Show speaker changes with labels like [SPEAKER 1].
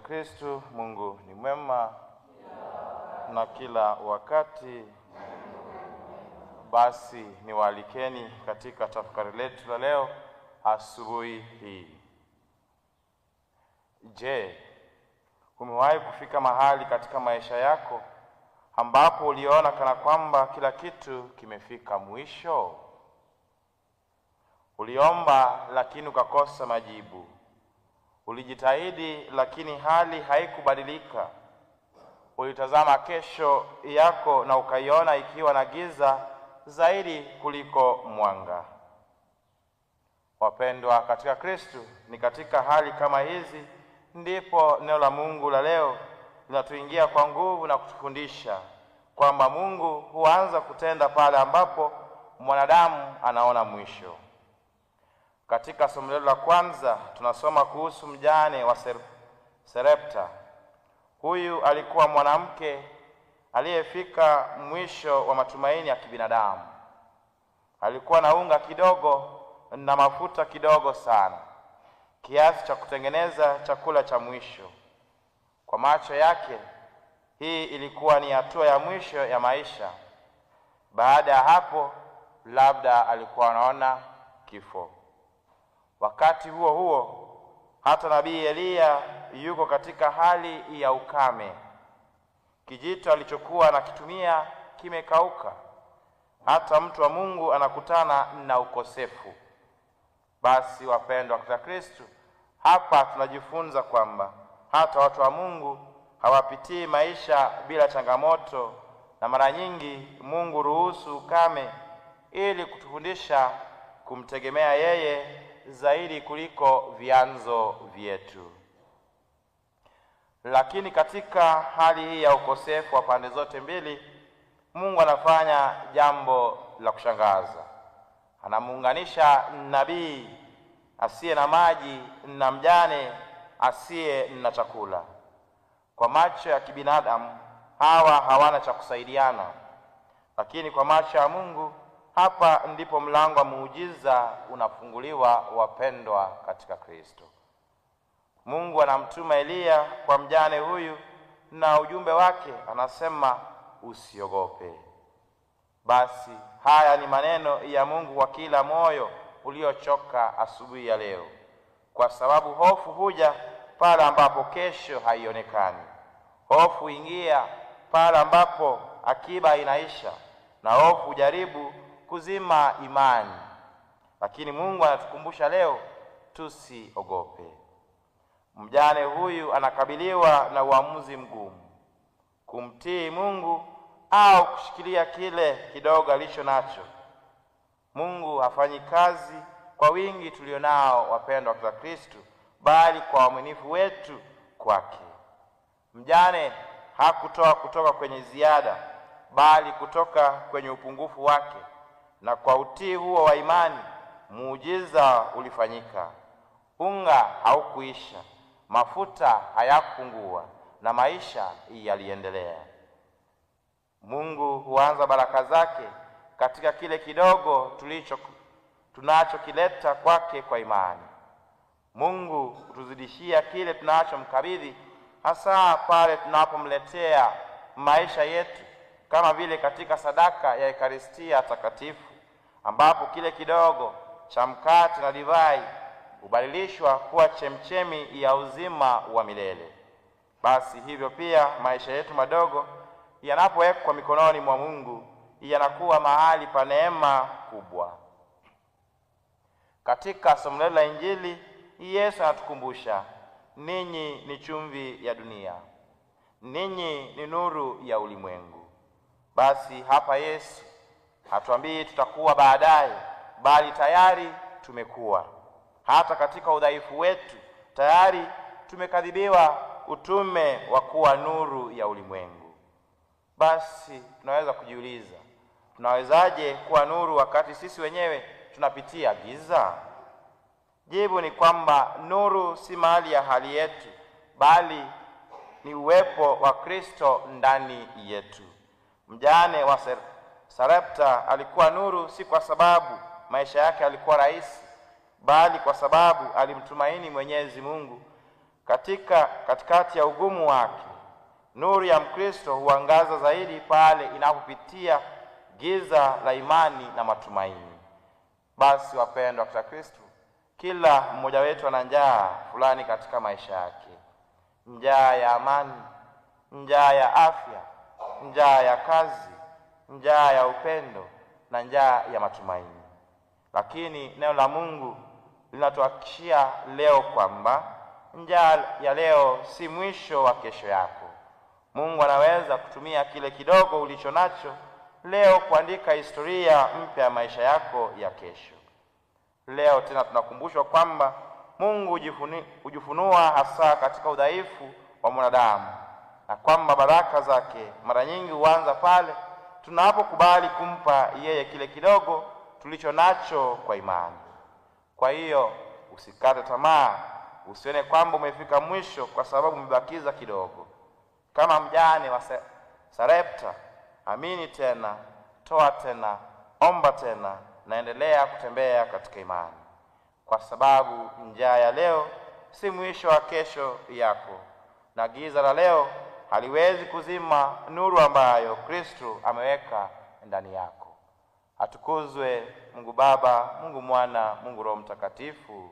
[SPEAKER 1] Kristo, Mungu ni mwema na kila wakati. Basi niwaalikeni katika tafakari letu la leo asubuhi hii. Je, umewahi kufika mahali katika maisha yako ambapo uliona kana kwamba kila kitu kimefika mwisho? Uliomba lakini ukakosa majibu. Ulijitahidi lakini hali haikubadilika. Ulitazama kesho yako na ukaiona ikiwa na giza zaidi kuliko mwanga. Wapendwa katika Kristo, ni katika hali kama hizi ndipo neno la Mungu la leo linatuingia kwa nguvu na kutufundisha kwamba Mungu huanza kutenda pale ambapo mwanadamu anaona mwisho. Katika somo letu la kwanza tunasoma kuhusu mjane wa Sarepta. Huyu alikuwa mwanamke aliyefika mwisho wa matumaini ya kibinadamu. Alikuwa na unga kidogo na mafuta kidogo sana, kiasi cha kutengeneza chakula cha mwisho. Kwa macho yake, hii ilikuwa ni hatua ya mwisho ya maisha. Baada ya hapo, labda alikuwa anaona kifo. Wakati huo huo, hata nabii Eliya yuko katika hali ya ukame. Kijito alichokuwa anakitumia kimekauka. Hata mtu wa Mungu anakutana na ukosefu. Basi wapendwa katika Kristo, hapa tunajifunza kwamba hata watu wa Mungu hawapitii maisha bila changamoto, na mara nyingi Mungu ruhusu ukame ili kutufundisha kumtegemea yeye zaidi kuliko vyanzo vyetu. Lakini katika hali hii ya ukosefu wa pande zote mbili, Mungu anafanya jambo la kushangaza. Anamuunganisha nabii asiye na maji na mjane asiye na chakula. Kwa macho ya kibinadamu hawa hawana cha kusaidiana, lakini kwa macho ya Mungu hapa ndipo mlango wa muujiza unafunguliwa, wapendwa katika Kristo. Mungu anamtuma Eliya kwa mjane huyu, na ujumbe wake anasema usiogope. Basi haya ni maneno ya Mungu kwa kila moyo uliochoka asubuhi ya leo, kwa sababu hofu huja pale ambapo kesho haionekani. Hofu ingia pale ambapo akiba inaisha, na hofu jaribu kuzima imani. Lakini Mungu anatukumbusha leo tusiogope. Mjane huyu anakabiliwa na uamuzi mgumu: kumtii Mungu au kushikilia kile kidogo alicho nacho. Mungu hafanyi kazi kwa wingi tulionao, wapendwa wa Kristo, bali kwa uaminifu wetu kwake. Mjane hakutoa kutoka kwenye ziada, bali kutoka kwenye upungufu wake, na kwa utii huo wa imani muujiza ulifanyika. Unga haukuisha, mafuta hayakupungua, na maisha yaliendelea. Mungu huanza baraka zake katika kile kidogo tunachokileta kwake kwa imani. Mungu hutuzidishia kile tunachomkabidhi, hasa pale tunapomletea maisha yetu, kama vile katika sadaka ya Ekaristia takatifu, ambapo kile kidogo cha mkate na divai hubadilishwa kuwa chemchemi ya uzima wa milele. Basi hivyo pia maisha yetu madogo yanapowekwa mikononi mwa Mungu yanakuwa mahali pa neema kubwa. Katika somo letu la Injili, Yesu anatukumbusha, ninyi ni chumvi ya dunia, ninyi ni nuru ya ulimwengu. Basi hapa Yesu hatuambii tutakuwa baadaye, bali tayari tumekuwa. Hata katika udhaifu wetu tayari tumekadhibiwa utume wa kuwa nuru ya ulimwengu. Basi tunaweza kujiuliza, tunawezaje kuwa nuru wakati sisi wenyewe tunapitia giza? Jibu ni kwamba nuru si mali ya hali yetu, bali ni uwepo wa Kristo ndani yetu. Mjane wa Sarepta alikuwa nuru si kwa sababu maisha yake alikuwa rahisi, bali kwa sababu alimtumaini Mwenyezi Mungu Katikati ya ugumu wake, nuru ya Mkristo huangaza zaidi pale inapopitia giza la imani na matumaini. Basi wapendwa katika Kristo, kila mmoja wetu ana njaa fulani katika maisha yake: njaa ya amani, njaa ya afya, njaa ya kazi, njaa ya upendo na njaa ya matumaini. Lakini neno la Mungu linatuhakikishia leo kwamba njaa ya leo si mwisho wa kesho yako. Mungu anaweza kutumia kile kidogo ulicho nacho leo kuandika historia mpya ya maisha yako ya kesho. Leo tena tunakumbushwa kwamba Mungu hujifunua hasa katika udhaifu wa mwanadamu, na kwamba baraka zake mara nyingi huanza pale tunapokubali kumpa yeye kile kidogo tulicho nacho kwa imani. Kwa hiyo usikate tamaa, usione kwamba umefika mwisho kwa sababu umebakiza kidogo. Kama mjane wa Sarepta, amini tena, toa tena, omba tena, naendelea kutembea katika imani, kwa sababu njaa ya leo si mwisho wa kesho yako, na giza la leo haliwezi kuzima nuru ambayo Kristo ameweka ndani yako. Atukuzwe Mungu Baba, Mungu Mwana, Mungu Roho Mtakatifu.